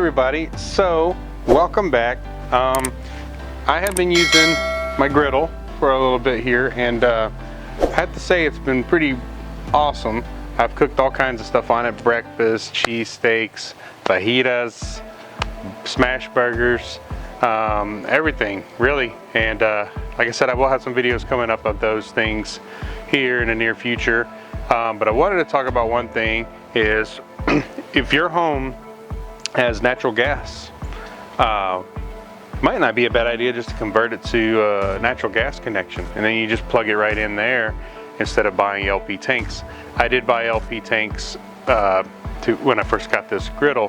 everybody, so welcome back. I have been using my griddle for a little bit here, and I have to say it's been pretty awesome. I've cooked all kinds of stuff on it: breakfast, cheese steaks, fajitas, smash burgers, everything really. And like I said, I will have some videos coming up of those things here in the near future. But I wanted to talk about one thing is if your home has natural gas, might not be a bad idea just to convert it to a natural gas connection, and then you just plug it right in there instead of buying LP tanks. I did buy LP tanks when I first got this griddle.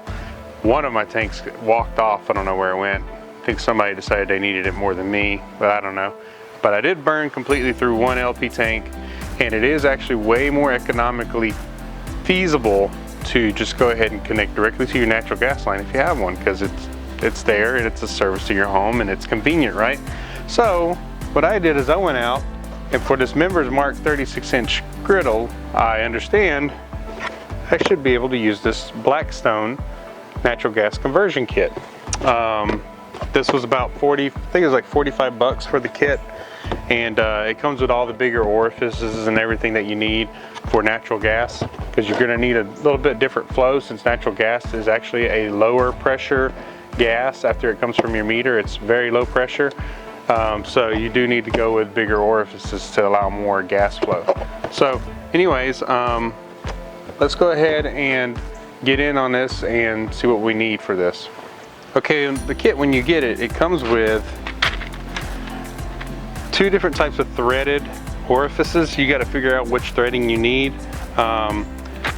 One of my tanks walked off. I don't know where it went. I think somebody decided they needed it more than me, but I don't know. But I did burn completely through one LP tank, and it is actually way more economically feasible to just go ahead and connect directly to your natural gas line if you have one, because it's there and it's a service to your home and it's convenient, right? So what I did is I went out, and for this Members Mark 36-inch griddle, I understand I should be able to use this Blackstone natural gas conversion kit. This was about 40, I think it was like 45 bucks for the kit, and it comes with all the bigger orifices and everything that you need for natural gas, because you're going to need a little bit different flow, since natural gas is actually a lower pressure gas. After it comes from your meter, it's very low pressure, so you do need to go with bigger orifices to allow more gas flow. So anyways, let's go ahead and get in on this and see what we need for this. Okay, the kit, when you get it, it comes with two different types of threaded orifices. You got to figure out which threading you need.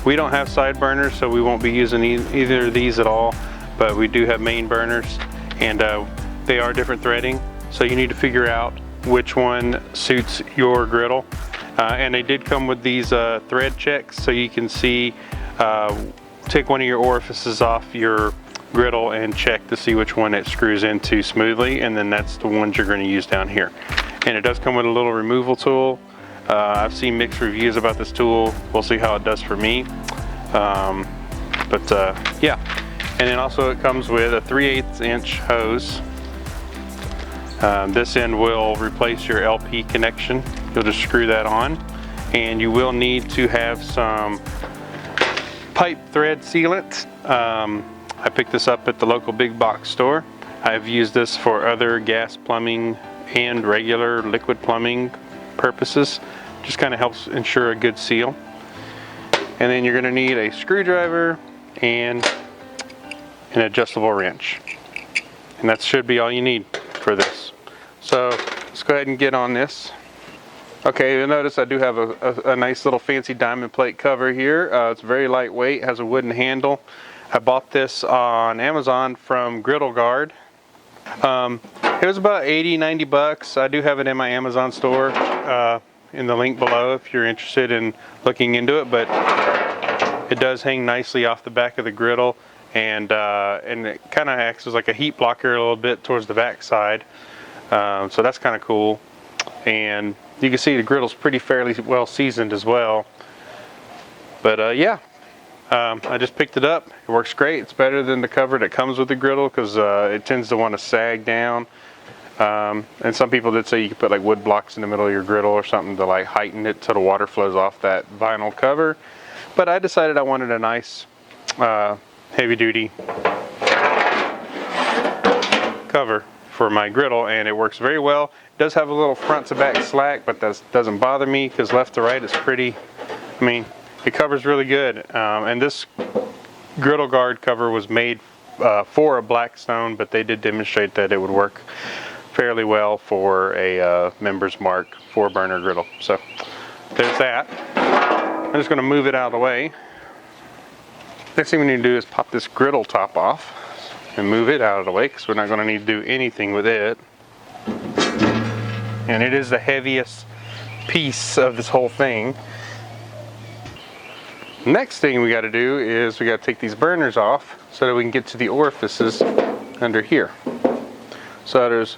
We don't have side burners, so we won't be using either of these at all, but we do have main burners, and they are different threading, so you need to figure out which one suits your griddle. And they did come with these thread checks, so you can see, take one of your orifices off your griddle and check to see which one it screws into smoothly, and then that's the ones you're going to use down here. And it does come with a little removal tool. I've seen mixed reviews about this tool. We'll see how it does for me. Yeah. And then also it comes with a 3/8 inch hose. This end will replace your LP connection. You'll just screw that on, and you will need to have some pipe thread sealant. I picked this up at the local big box store. I've used this for other gas plumbing and regular liquid plumbing purposes. Just kind of helps ensure a good seal. And then you're going to need a screwdriver and an adjustable wrench. And that should be all you need for this. So let's go ahead and get on this. Okay, you'll notice I do have a nice little fancy diamond plate cover here. It's very lightweight, has a wooden handle. I bought this on Amazon from Griddle Guard. It was about 80-90 bucks. I do have it in my Amazon store, in the link below if you're interested in looking into it, but it does hang nicely off the back of the griddle, and it kind of acts as like a heat blocker a little bit towards the back side. So that's kind of cool. And you can see the griddle's fairly well seasoned as well. But yeah, I just picked it up. It works great. It's better than the cover that comes with the griddle, because it tends to want to sag down. And some people did say you could put like wood blocks in the middle of your griddle or something to like heighten it so the water flows off that vinyl cover. But I decided I wanted a nice heavy duty cover for my griddle, and it works very well. It does have a little front to back slack, but that doesn't bother me, because left to right is pretty, I mean, it covers really good. And this Griddle Guard cover was made for a Blackstone, but they did demonstrate that it would work fairly well for a Members Mark 4-burner griddle. So there's that. I'm just going to move it out of the way. Next thing we need to do is pop this griddle top off and move it out of the way, because we're not going to need to do anything with it. And it is the heaviest piece of this whole thing. Next thing we got to do is we got to take these burners off so that we can get to the orifices under here. So there's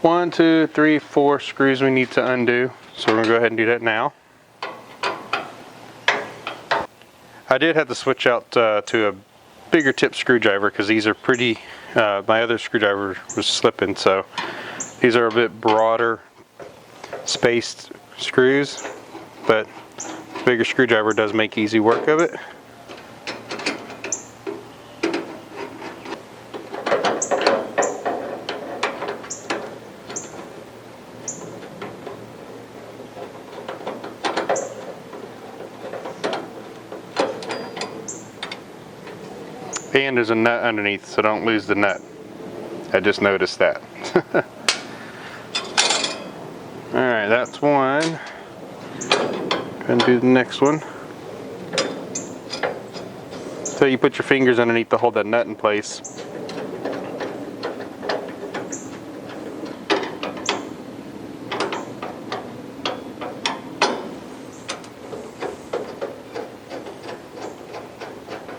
1, 2, 3, 4 screws we need to undo. So we're going to go ahead and do that now. I did have to switch out to a bigger tip screwdriver because these are pretty, my other screwdriver was slipping, so these are a bit broader spaced screws, but the bigger screwdriver does make easy work of it. And there's a nut underneath, so don't lose the nut. I just noticed that. Alright, that's one. Go and do the next one. So you put your fingers underneath to hold that nut in place.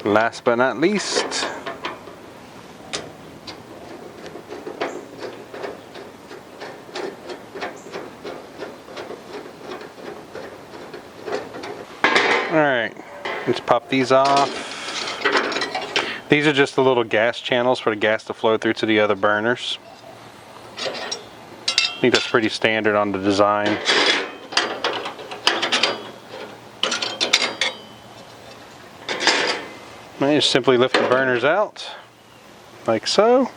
Last but not least, alright, let's pop these off. These are just the little gas channels for the gas to flow through to the other burners. I think that's pretty standard on the design. I just simply lift the burners out, like so,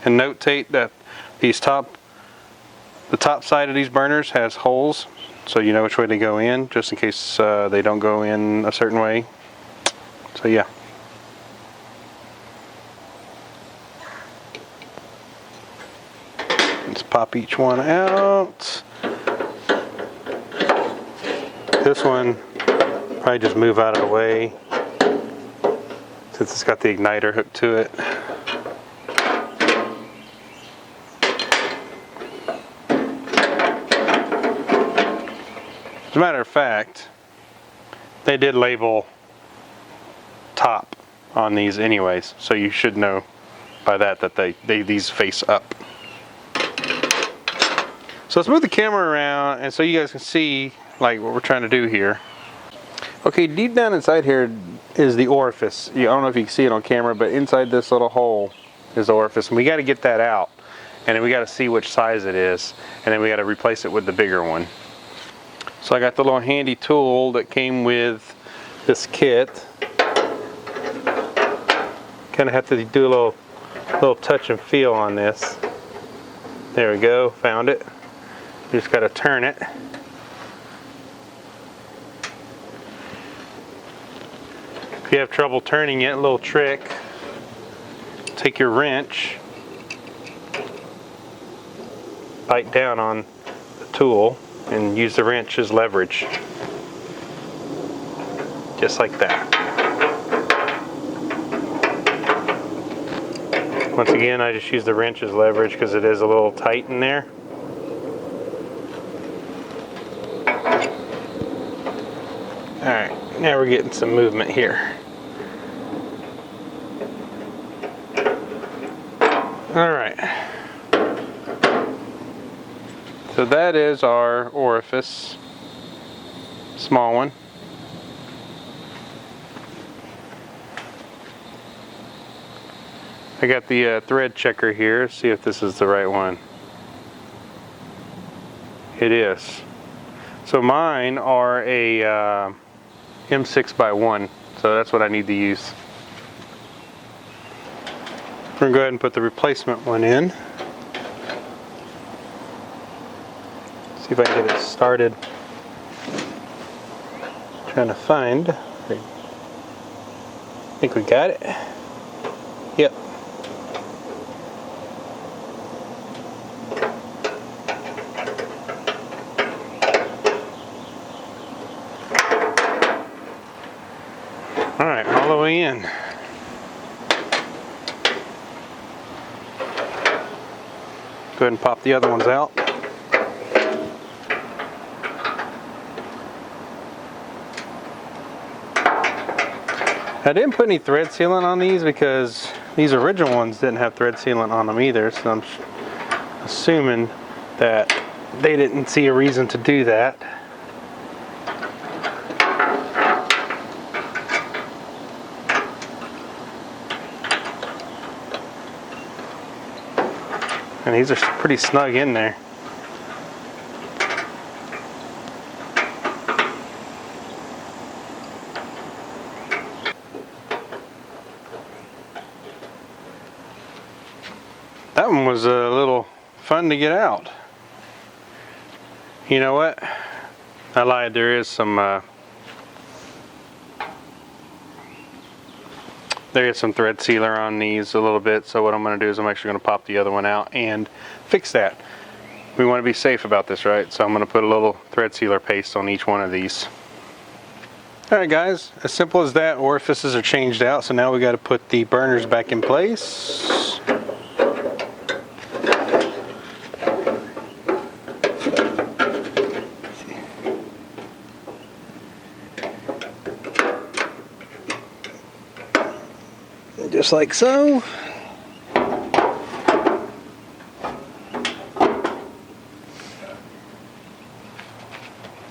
and notate that the top side of these burners has holes, so you know which way they go in, just in case they don't go in a certain way. So yeah. Let's pop each one out. This one, probably just move out of the way, since it's got the igniter hooked to it. As a matter of fact, they did label top on these anyways, so you should know by that that these face up. So let's move the camera around and so you guys can see like what we're trying to do here. Okay, deep down inside here is the orifice. I don't know if you can see it on camera, but inside this little hole is the orifice, and we got to get that out, and then we got to see which size it is, and then we got to replace it with the bigger one. So I got the little handy tool that came with this kit. Kind of have to do a little touch and feel on this. There we go, found it. You just got to turn it. If you have trouble turning it, a little trick, take your wrench, bite down on the tool, and use the wrench as leverage. Just like that. Once again, I just use the wrench as leverage because it is a little tight in there. Alright, now we're getting some movement here. Alright, so that is our orifice, small one. I got the thread checker here, see if this is the right one. It is. So mine are a M6x1, so that's what I need to use. We're going to go ahead and put the replacement one in. See if I can get it started. Trying to find. I think we got it. Yep. Alright, all the way in. Go ahead and pop the other ones out. I didn't put any thread sealant on these because these original ones didn't have thread sealant on them either, so I'm assuming that they didn't see a reason to do that. And these are pretty snug in there. That one was a little fun to get out. You know what? I lied, there is some thread sealer on these a little bit, so what I'm going to do is I'm actually going to pop the other one out and fix that. We want to be safe about this, right? So I'm going to put a little thread sealer paste on each one of these. Alright guys, as simple as that, orifices are changed out, so now we got to put the burners back in place. Just like so.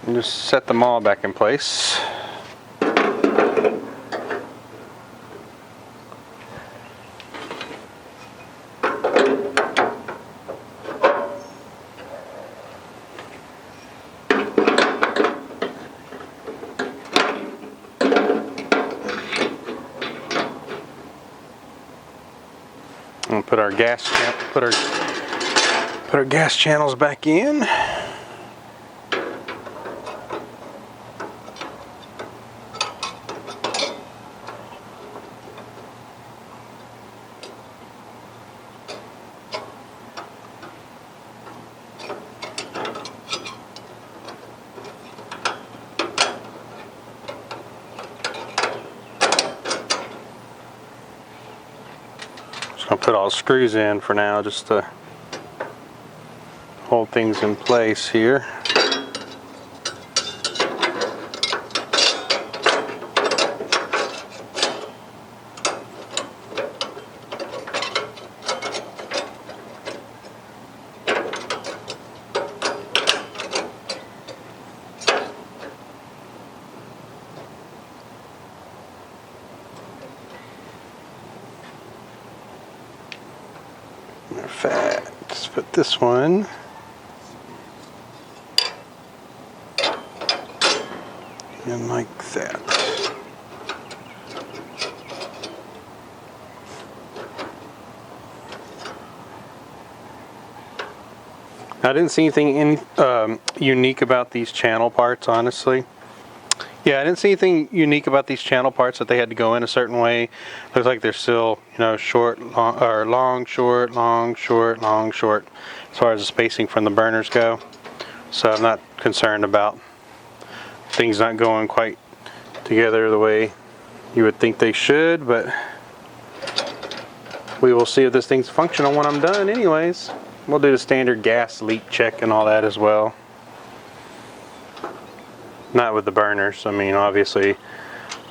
And just set them all back in place. And put our gas channels back in. I'll put all the screws in for now just to hold things in place here. Let's put this one in like that. I didn't see anything unique about these channel parts, honestly. Yeah, I didn't see anything unique about these channel parts that they had to go in a certain way. Looks like they're still, you know, short, long, or long, short, long, short, long, short, as far as the spacing from the burners go. So I'm not concerned about things not going quite together the way you would think they should, but we will see if this thing's functional when I'm done anyways. We'll do the standard gas leak check and all that as well. Not with the burners. I mean, obviously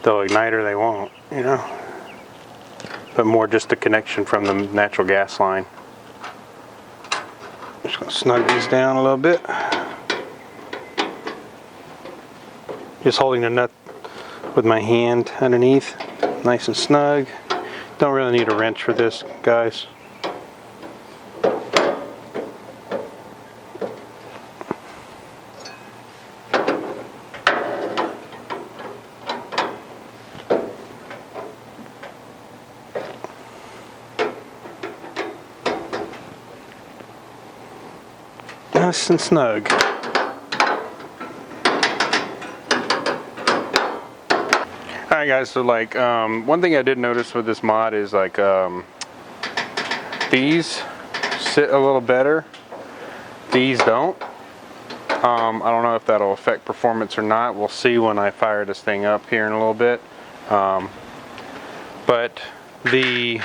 they'll ignite or they won't, you know. But more just the connection from the natural gas line. Just gonna snug these down a little bit. Just holding the nut with my hand underneath, nice and snug. Don't really need a wrench for this, guys. Nice and snug. Alright guys, so like one thing I did notice with this mod is like these sit a little better, these don't. I don't know if that'll affect performance or not. We'll see when I fire this thing up here in a little bit. But I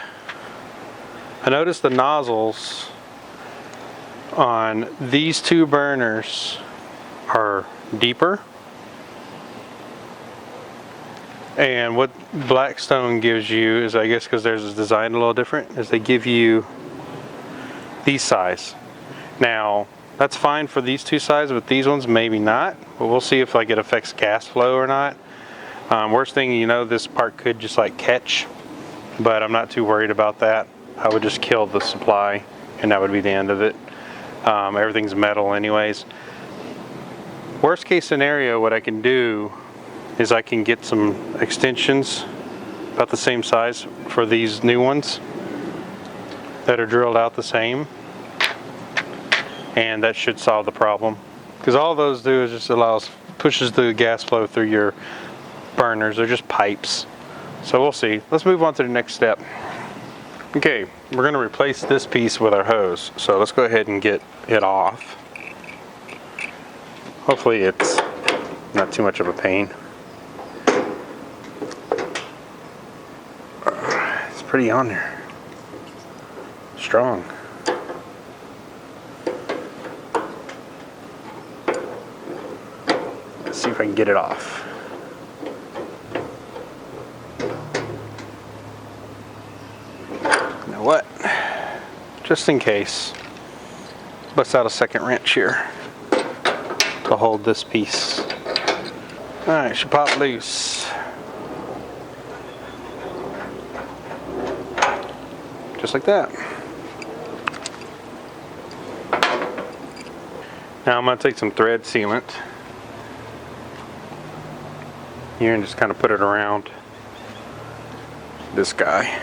noticed the nozzles on these two burners are deeper, and what Blackstone gives you is, I guess because theirs is designed a little different, is they give you these size. Now that's fine for these two sides, but these ones maybe not, but we'll see if like it affects gas flow or not. Worst thing, you know, this part could just like catch, but I'm not too worried about that. I would just kill the supply and that would be the end of it. Everything's metal anyways. Worst case scenario, what I can do is I can get some extensions about the same size for these new ones that are drilled out the same, and that should solve the problem, because all those do is just pushes the gas flow through your burners. They're just pipes. So we'll see. Let's move on to the next step. Okay, we're going to replace this piece with our hose. So let's go ahead and get it off. Hopefully it's not too much of a pain. It's pretty on there. Strong. Let's see if I can get it off. Now what? Just in case, bust out a second wrench here to hold this piece. Alright, should pop loose. Just like that. Now I'm going to take some thread sealant here and just kind of put it around this guy.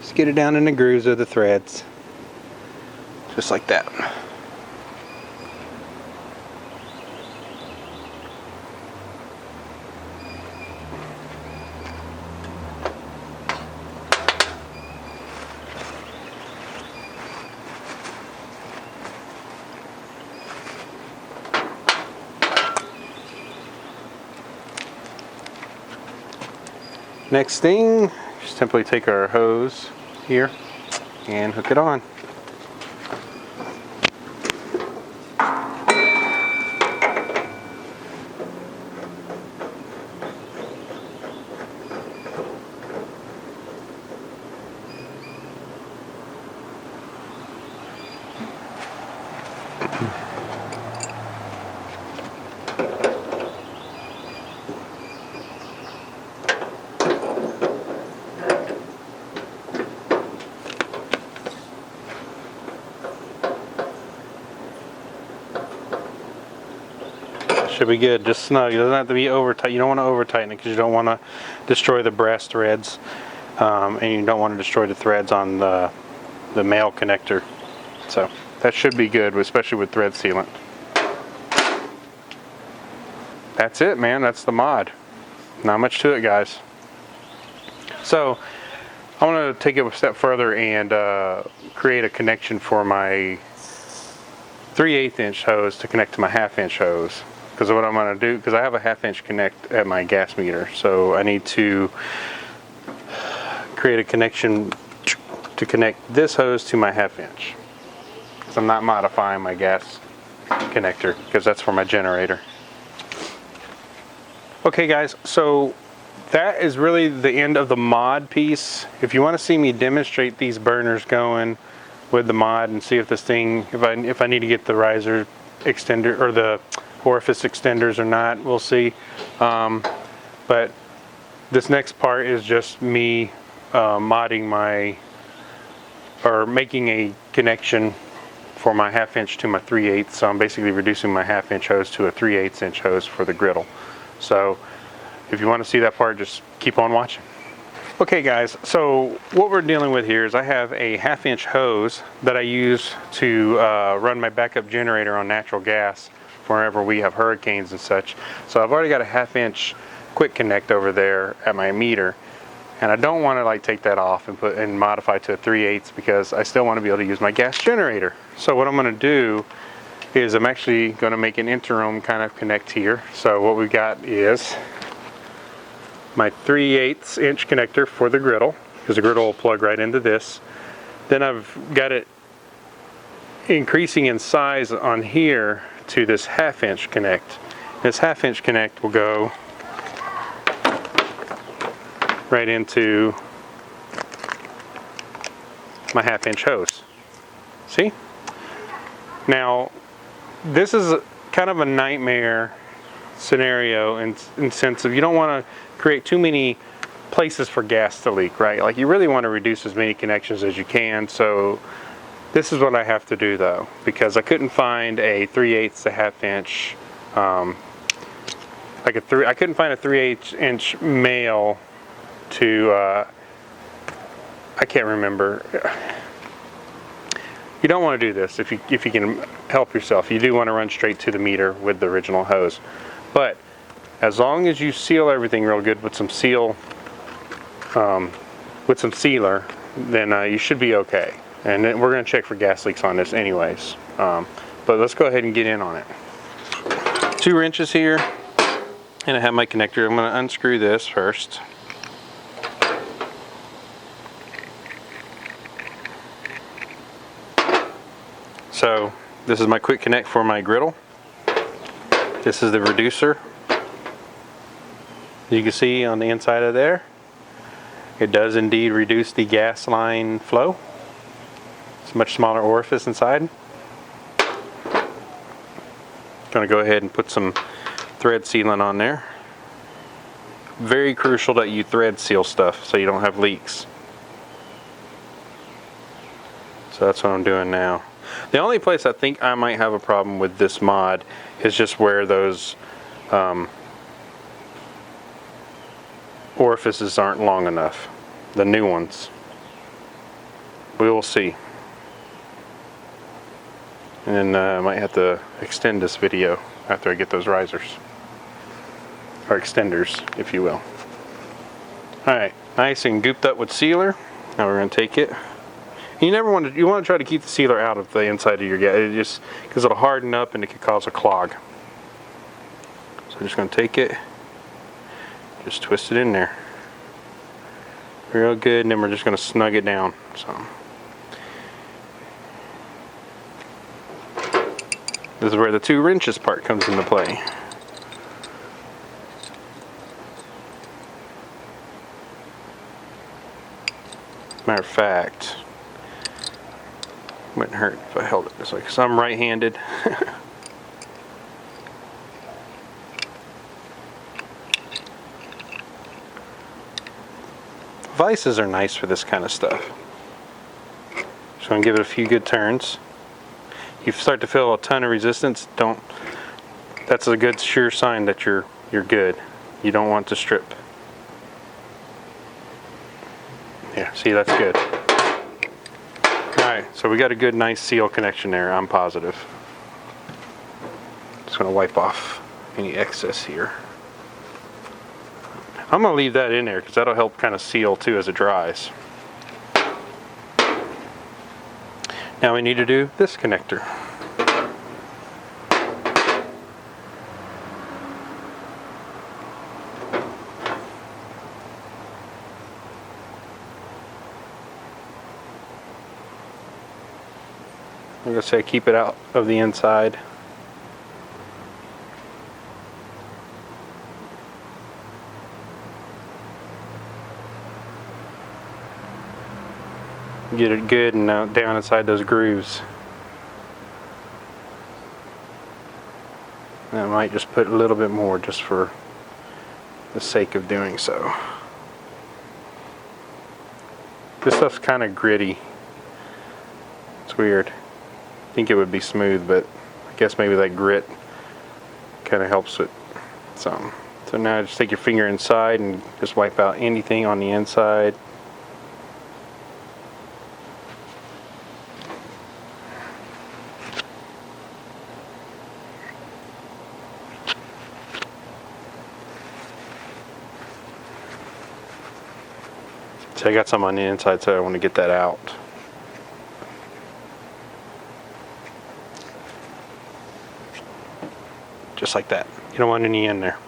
Just get it down in the grooves of the threads. Just like that. Next thing, just simply take our hose here and hook it on. Should be good, just snug. It doesn't have to be over tight. You don't want to over tighten it because you don't want to destroy the brass threads, and you don't want to destroy the threads on the male connector. So that should be good, especially with thread sealant. That's it, man. That's the mod. Not much to it, guys. So I want to take it a step further and create a connection for my 3/8 inch hose to connect to my 1/2 inch hose. Because what I'm going to do, because I have a 1/2 inch connect at my gas meter, so I need to create a connection to connect this hose to my 1/2 inch. Because I'm not modifying my gas connector, because that's for my generator. Okay guys, so that is really the end of the mod piece. If you want to see me demonstrate these burners going with the mod and see if this thing, if I need to get the riser extender or the orifice extenders or not, we'll see. But this next part is just me modding making a connection for my 1/2 inch to my 3/8. So I'm basically reducing my 1/2 inch hose to a 3/8 inch hose for the griddle. So if you want to see that part, just keep on watching. Okay guys, so what we're dealing with here is I have a 1/2 inch hose that I use to run my backup generator on natural gas wherever we have hurricanes and such. So I've already got a 1/2 inch quick connect over there at my meter, and I don't want to like take that off and modify to a 3/8 because I still want to be able to use my gas generator. So what I'm going to do is I'm actually going to make an interim kind of connect here. So what we've got is my 3/8 inch connector for the griddle, because the griddle will plug right into this. Then I've got it increasing in size on here to this 1/2 inch connect. This 1/2 inch connect will go right into my 1/2-inch hose. See? Now, this is kind of a nightmare scenario in sense of you don't want to create too many places for gas to leak, right? Like you really want to reduce as many connections as you can. So this is what I have to do though, because I couldn't find a 3/8 to 1/2 inch, I couldn't find a 3/8 inch male to, I can't remember. You don't want to do this if you can help yourself. You do want to run straight to the meter with the original hose. But as long as you seal everything real good with some sealer, then you should be okay. And then we're going to check for gas leaks on this anyways. But let's go ahead and get in on it. 2 wrenches here, and I have my connector. I'm going to unscrew this first. So this is my quick connect for my griddle. This is the reducer. You can see on the inside of there, it does indeed reduce the gas line flow. It's a much smaller orifice inside. Gonna go ahead and put some thread sealant on there. Very crucial that you thread seal stuff so you don't have leaks. So that's what I'm doing now. The only place I think I might have a problem with this mod is just where those orifices aren't long enough. The new ones. We will see. And I might have to extend this video after I get those risers. Or extenders, if you will. Alright, nice and gooped up with sealer. Now we're going to take it. You want to try to keep the sealer out of the inside of your gas, just because it'll harden up and it could cause a clog. So I'm just going to take it, just twist it in there, real good, and then we're just going to snug it down. So this is where the 2 wrenches part comes into play. Matter of fact, wouldn't hurt if I held it this way, because I'm right-handed. Vices are nice for this kind of stuff. Just going to give it a few good turns. You start to feel a ton of resistance, that's a good sure sign that you're good. You don't want to strip. Yeah, see, that's good. Alright, so we got a good nice seal connection there, I'm positive. Just going to wipe off any excess here. I'm going to leave that in there because that'll help kind of seal too as it dries. Now we need to do this connector. I'm going to say keep it out of the inside. Get it good and down inside those grooves. And I might just put a little bit more just for the sake of doing so. This stuff's kind of gritty. It's weird. I think it would be smooth, but I guess maybe that grit kind of helps it some. So now just take your finger inside and just wipe out anything on the inside. So I got some on the inside, so I want to get that out. Just like that. You don't want any in there.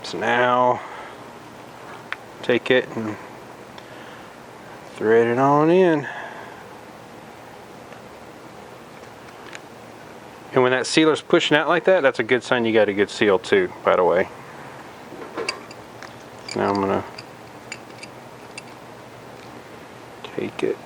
So now, take it and thread it on in. And when that sealer's pushing out like that, that's a good sign you got a good seal too, by the way. Now I'm gonna take it.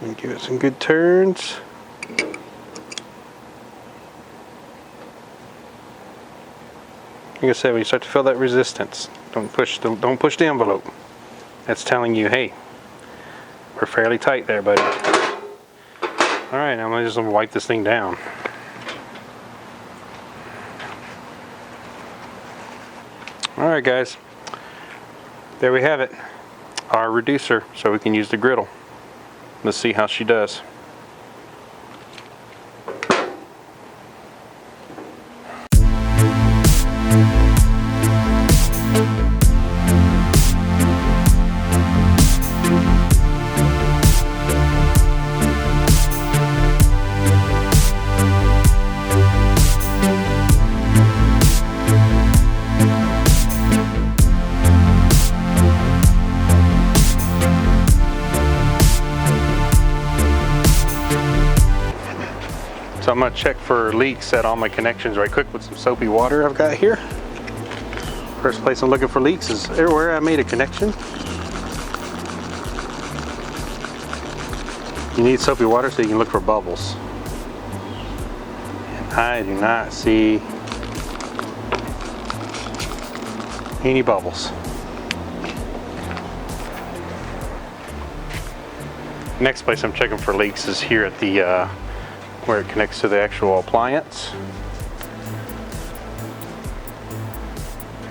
And give it some good turns. Like I said, when you start to feel that resistance, don't push the envelope. That's telling you, hey, we're fairly tight there, buddy. All right, now I'm just gonna wipe this thing down. All right, guys, there we have it, our reducer, so we can use the griddle. Let's see how she does. So I'm going to check for leaks at all my connections right quick with some soapy water I've got here. First place I'm looking for leaks is everywhere I made a connection. You need soapy water so you can look for bubbles. And I do not see any bubbles. Next place I'm checking for leaks is here at the where it connects to the actual appliance.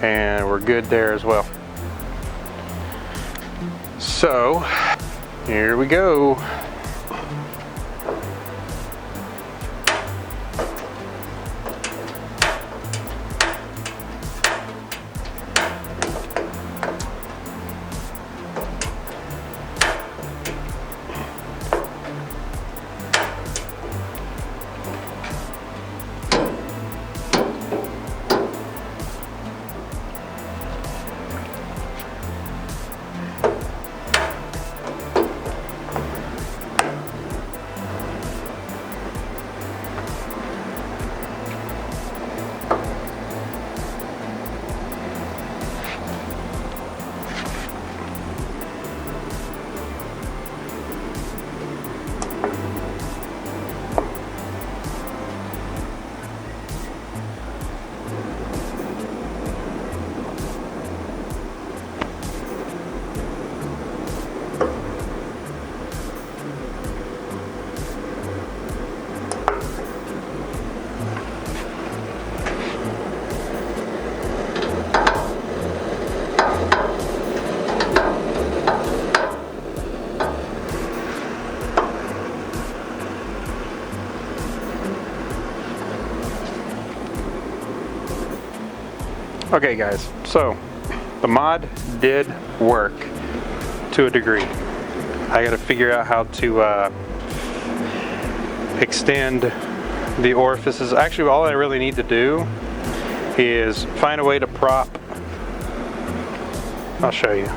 And we're good there as well. So, here we go. Okay guys, so the mod did work to a degree. I got to figure out how to extend the orifices. Actually, all I really need to do is find a way to prop. I'll show you.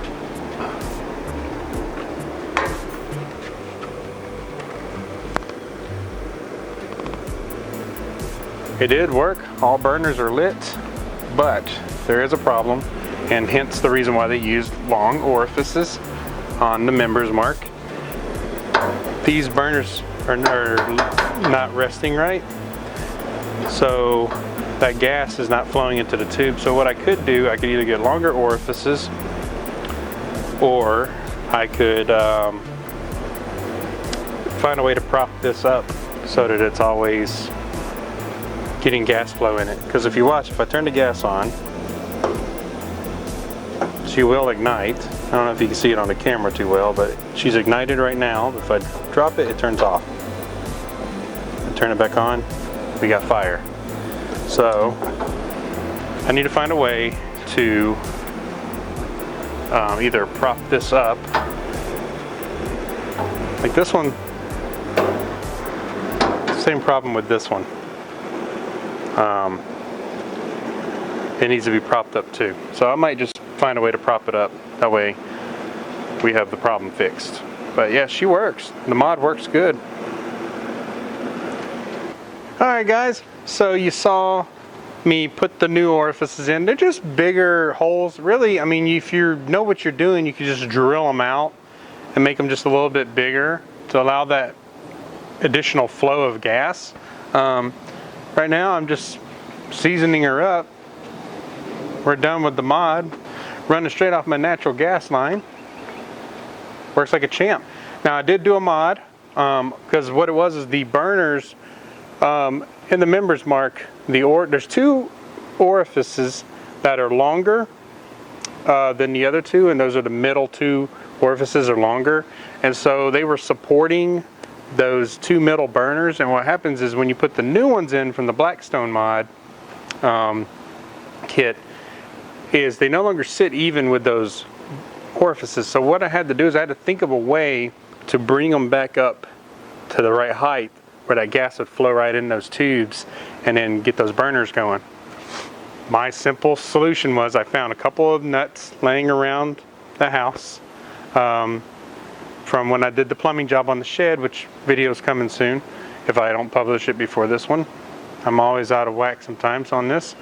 It did work. All burners are lit, but there is a problem, and hence the reason why they used long orifices on the members mark. These burners are not resting right, so that gas is not flowing into the tube. So what I could do, I could either get longer orifices, or I could find a way to prop this up so that it's always getting gas flow in it. Because if you watch, if I turn the gas on, she will ignite. I don't know if you can see it on the camera too well, but she's ignited right now. If I drop it, it turns off. And turn it back on, we got fire. So I need to find a way to either prop this up, like this one. Same problem with this one. It needs to be propped up too. So I might just find a way to prop it up. That way we have the problem fixed. But yeah, she works. The mod works good. Alright guys, so you saw me put the new orifices in. They're just bigger holes. Really, I mean, if you know what you're doing, you can just drill them out and make them just a little bit bigger to allow that additional flow of gas. Right now I'm just seasoning her up. We're done with the mod. Running straight off my natural gas line. Works like a champ. Now I did do a mod because what it was is the burners in the members mark, there's two orifices that are longer than the other two, and those are the middle two orifices are longer, and so they were supporting those two middle burners. And what happens is when you put the new ones in from the Blackstone mod kit, is they no longer sit even with those orifices. So what I had to do is I had to think of a way to bring them back up to the right height where that gas would flow right in those tubes and then get those burners going. My simple solution was I found a couple of nuts laying around the house from when I did the plumbing job on the shed, which video's coming soon if I don't publish it before this one. I'm always out of whack sometimes on this.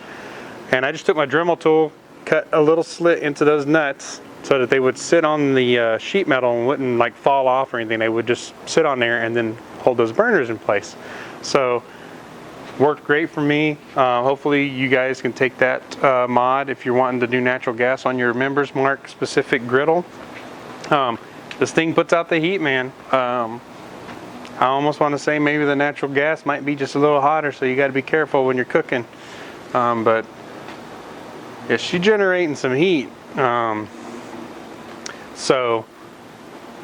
And I just took my Dremel tool, cut a little slit into those nuts so that they would sit on the sheet metal and wouldn't like fall off or anything. They would just sit on there and then hold those burners in place. So worked great for me. Hopefully you guys can take that mod if you're wanting to do natural gas on your members mark specific griddle. This thing puts out the heat, man. I almost want to say maybe the natural gas might be just a little hotter, so you got to be careful when you're cooking. But yeah, she's generating some heat. So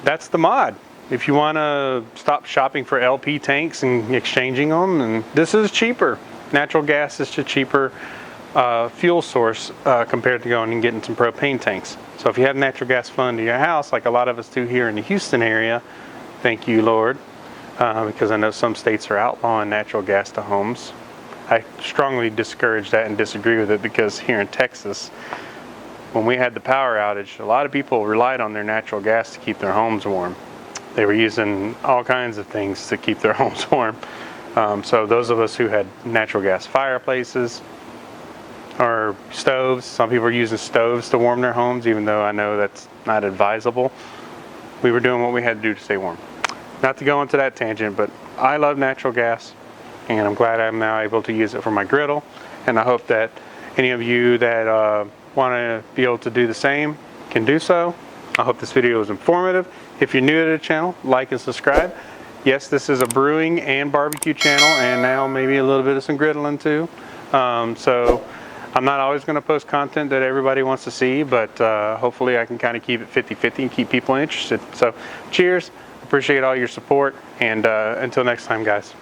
that's the mod. If you want to stop shopping for LP tanks and exchanging them, and this is cheaper. Natural gas is a cheaper fuel source compared to going and getting some propane tanks. So if you have natural gas flown to your house, like a lot of us do here in the Houston area, thank you, Lord, because I know some states are outlawing natural gas to homes. I strongly discourage that and disagree with it, because here in Texas, when we had the power outage, a lot of people relied on their natural gas to keep their homes warm. They were using all kinds of things to keep their homes warm. So those of us who had natural gas fireplaces or stoves, some people are using stoves to warm their homes, even though I know that's not advisable. We were doing what we had to do to stay warm. Not to go into that tangent, but I love natural gas, and I'm glad I'm now able to use it for my griddle. And I hope that any of you that want to be able to do the same can do so. I hope this video was informative. If you're new to the channel, like and subscribe. Yes, this is a brewing and barbecue channel, and now maybe a little bit of some griddling too. So I'm not always going to post content that everybody wants to see, but hopefully I can kind of keep it 50-50 and keep people interested. So cheers, appreciate all your support, and until next time, guys.